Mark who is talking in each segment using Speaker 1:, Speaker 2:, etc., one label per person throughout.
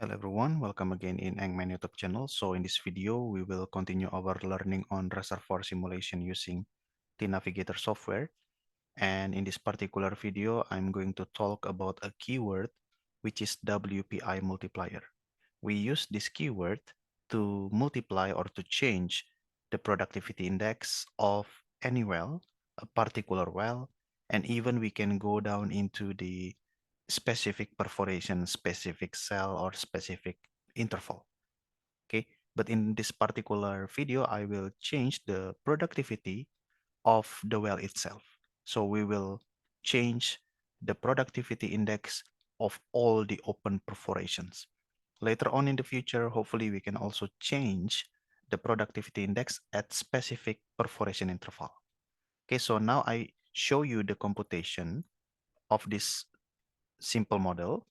Speaker 1: Hello everyone, welcome again in Eng-Man YouTube channel. So in this video, we will continue our learning on reservoir simulation using tNavigator software. And in this particular video, I'm going to talk about a keyword, which is WPI multiplier. We use this keyword to multiply or to change the productivity index of any well, a particular well, and even we can go down into the specific perforation, specific cell, or specific interval. Okay, but in this particular video, I will change the productivity of the well itself. So we will change the productivity index of all the open perforations. Later on in the future, hopefully we can also change the productivity index at specific perforation interval. Okay, so now I show you the computation of this simple model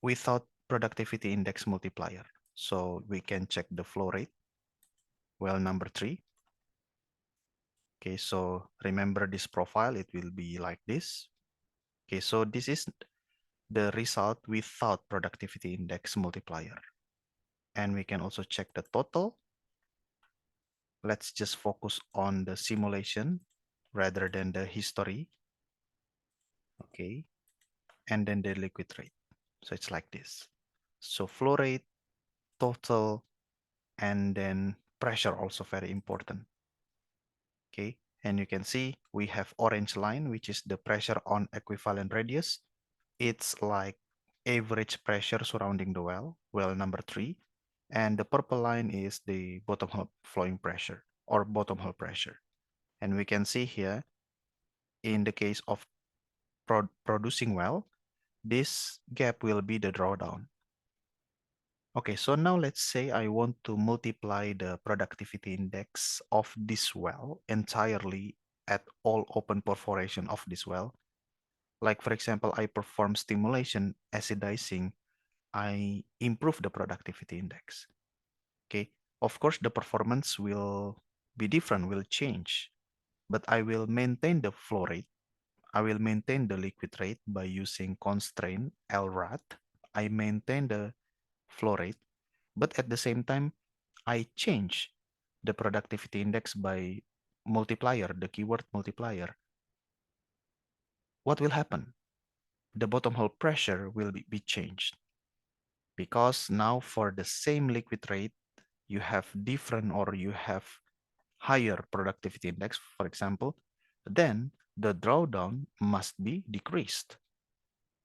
Speaker 1: without productivity index multiplier. So we can check the flow rate, well number 3. Okay, so remember this profile, it will be like this. Okay, so this is the result without productivity index multiplier. And we can also check the total. Let's just focus on the simulation rather than the history. Okay, and then the liquid rate. So it's like this. So flow rate, total, and then pressure also very important. Okay, and you can see we have orange line, which is the pressure on equivalent radius. It's like average pressure surrounding the well, well number 3. And the purple line is the bottom hole flowing pressure or bottom hole pressure. And we can see here, in the case of producing well, this gap will be the drawdown. Okay, so now let's say I want to multiply the productivity index of this well entirely at all open perforation of this well. Like for example, I perform stimulation, acidizing, I improve the productivity index. Okay, of course the performance will be different, will change, but I will maintain the flow rate. I will maintain the liquid rate by using constraint LRAT. I maintain the flow rate, but at the same time, I change the productivity index by multiplier, the keyword multiplier. What will happen? The bottom hole pressure will be changed, because now for the same liquid rate, you have different or you have higher productivity index, for example, then the drawdown must be decreased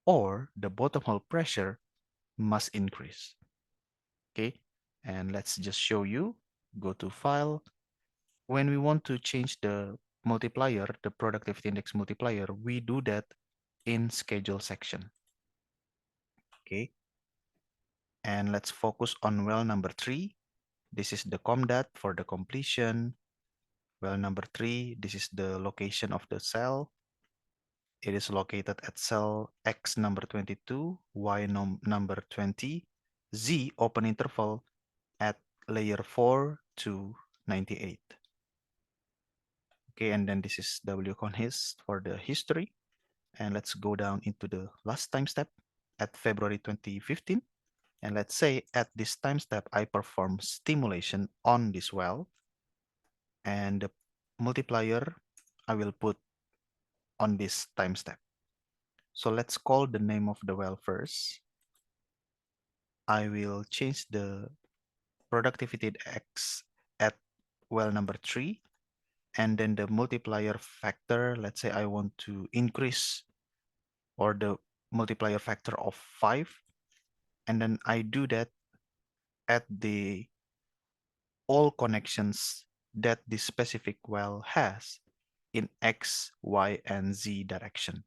Speaker 1: or the bottom hole pressure must increase. Okay, and let's just show you. Go to File. When we want to change the multiplier, the productivity index multiplier, we do that in Schedule section. Okay, and let's focus on well number 3. This is the COMDAT for the completion. Well number 3, this is the location of the cell. It is located at cell X number 22, Y number 20, Z open interval at layer 4 to 98. Okay, and then this is WConHis for the history. And let's go down into the last time step at February 2015. And let's say at this time step, I perform stimulation on this well. And the multiplier I will put on this time step. So let's call the name of the well first. I will change the productivity X at well number 3. And then the multiplier factor, let's say I want to increase or the multiplier factor of 5. And then I do that at the all connections that the specific well has in X, Y, and Z direction.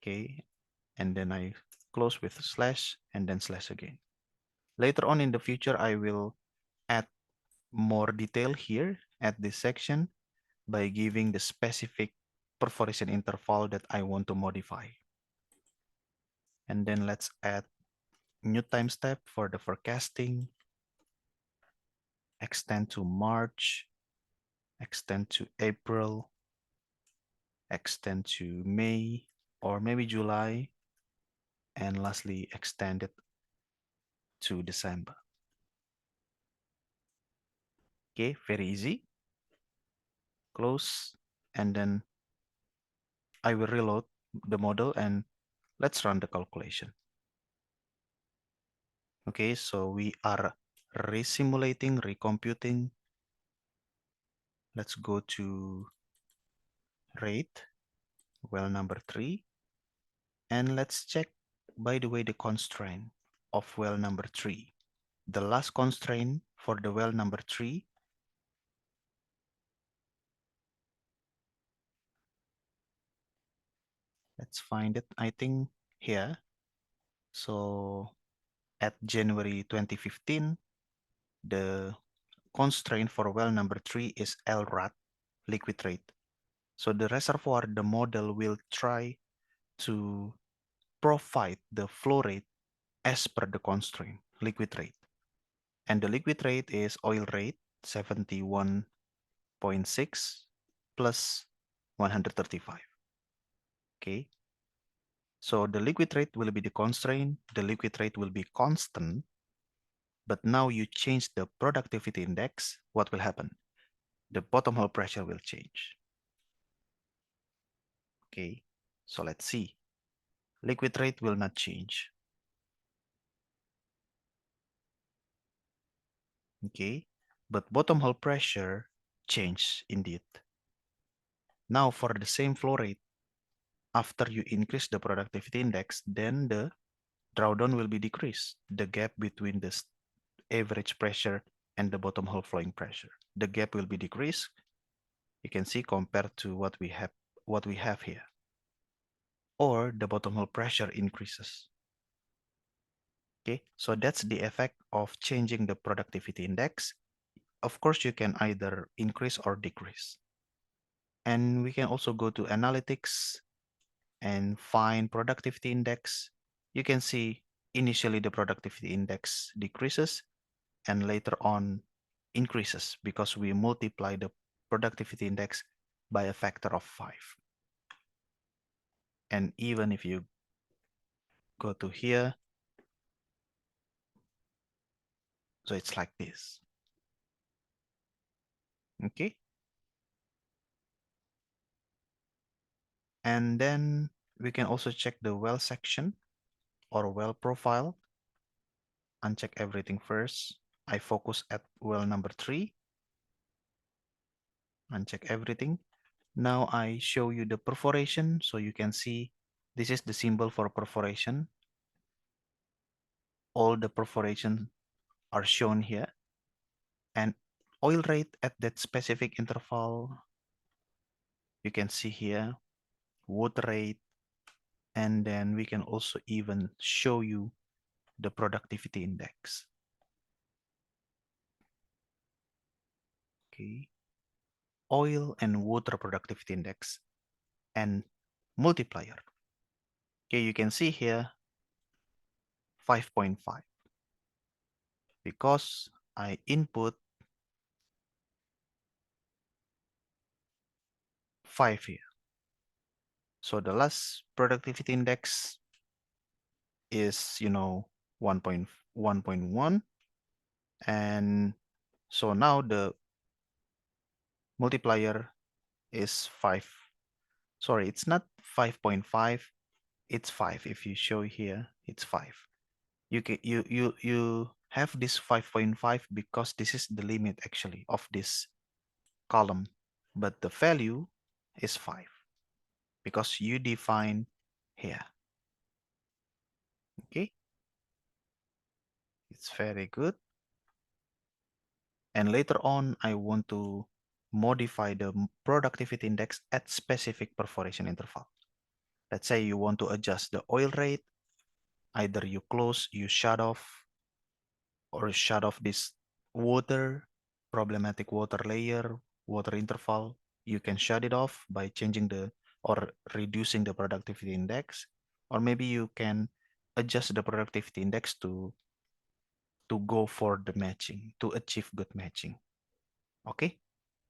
Speaker 1: Okay, and then I close with slash and then slash again. Later on in the future, I will add more detail here at this section by giving the specific perforation interval that I want to modify. And then let's add new time step for the forecasting. Extend to March, extend to April, extend to May, or maybe July, and lastly extend it to December. Okay, very easy. Close, and then I will reload the model and let's run the calculation. Okay, so we are resimulating, recomputing. Let's go to rate, well number 3, and let's check, by the way, the constraint of well number 3. The last constraint for the well number 3, let's find it, I think here. So at January 2015, the constraint for well number 3 is LRAT, liquid rate. So the reservoir, the model will try to provide the flow rate as per the constraint, liquid rate. And the liquid rate is oil rate 71.6 plus 135. Okay. So the liquid rate will be the constraint, the liquid rate will be constant, but now you change the productivity index, what will happen? The bottom hole pressure will change. Okay, so let's see. Liquid rate will not change. Okay, but bottom hole pressure change indeed. Now for the same flow rate, after you increase the productivity index, then the drawdown will be decreased. The gap between the average pressure and the bottom hole flowing pressure. The gap will be decreased. You can see compared to what we have here. Or the bottom hole pressure increases. Okay, so that's the effect of changing the productivity index. Of course, you can either increase or decrease. And we can also go to analytics and find productivity index. You can see initially the productivity index decreases and later on increases because we multiply the productivity index by a factor of 5. And even if you go to here, so it's like this. Okay. And then we can also check the well section or well profile. Uncheck everything first. I focus at well number 3. Uncheck everything. Now I show you the perforation. So you can see this is the symbol for perforation. All the perforation are shown here. And oil rate at that specific interval, you can see here, water rate, and then we can also even show you the productivity index. Okay, oil and water productivity index and multiplier. Okay, you can see here 5.5 because I input 5 here. So the last productivity index is, 1.1, and so now the multiplier is 5. Sorry, it's not 5.5, it's 5. If you show here, it's 5. You have this 5.5 because this is the limit actually of this column, but the value is 5 because you define here. Okay, it's very good. And later on, I want to modify the productivity index at specific perforation interval. Let's say you want to adjust the oil rate, either you close, you shut off, or shut off this water, problematic water layer, water interval. You can shut it off by changing the or reducing the productivity index, or maybe you can adjust the productivity index to go for the matching, to achieve good matching. Okay,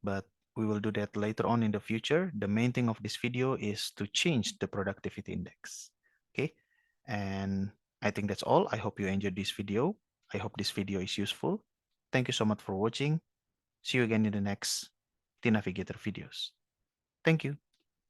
Speaker 1: but we will do that later on in the future. The main thing of this video is to change the productivity index. Okay, and I think that's all. I hope you enjoyed this video. I hope this video is useful. Thank you so much for watching. See you again in the next tNavigator videos. Thank you.